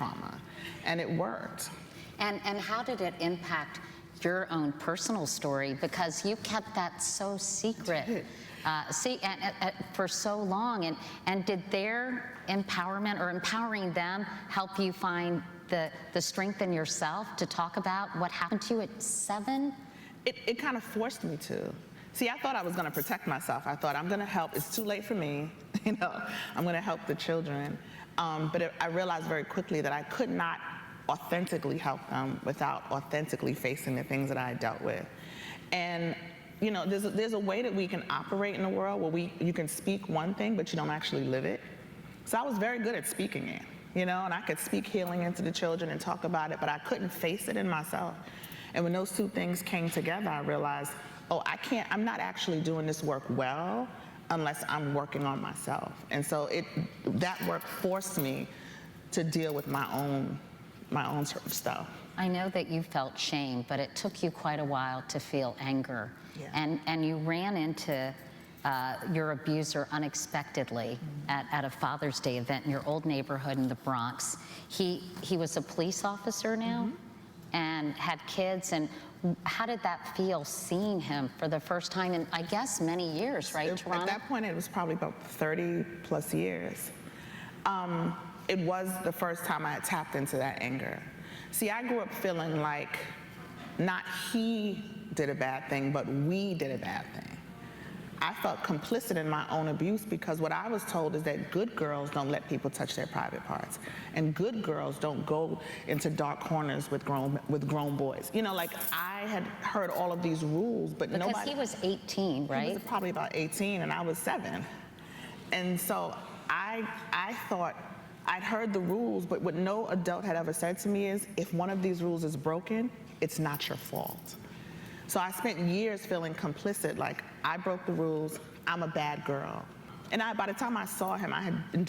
trauma, and it worked. And how did it impact your own personal story? Because you kept that so secret for so long. And did their empowerment or empowering them help you find the strength in yourself to talk about what happened to you at 7? It kind of forced me to. See, I thought I was going to protect myself. I thought, I'm going to help. It's too late for me. I'm going to help the children. But I realized very quickly that I could not authentically help them without authentically facing the things that I dealt with. And there's a way that we can operate in the world where you can speak one thing, but you don't actually live it. So I was very good at speaking it, and I could speak healing into the children and talk about it, but I couldn't face it in myself. And when those two things came together, I realized, I'm not actually doing this work well unless I'm working on myself. And so that work forced me to deal with my own sort of stuff. I know that you felt shame, but it took you quite a while to feel anger. Yeah. And you ran into your abuser unexpectedly at a Father's Day event in your old neighborhood in the Bronx. He was a police officer now and had kids. And how did that feel, seeing him for the first time in, I guess, many years, right, Tarana? At that point, it was probably about 30 plus years. It was the first time I had tapped into that anger. See, I grew up feeling like not he did a bad thing, but we did a bad thing. I felt complicit in my own abuse because what I was told is that good girls don't let people touch their private parts, and good girls don't go into dark corners with grown boys. I had heard all of these rules, but nobody. Because he was 18, right? He was probably about 18, and I was 7, and so I thought I'd heard the rules, but what no adult had ever said to me is, if one of these rules is broken, it's not your fault. So I spent years feeling complicit, like I broke the rules, I'm a bad girl. And by the time I saw him, I had been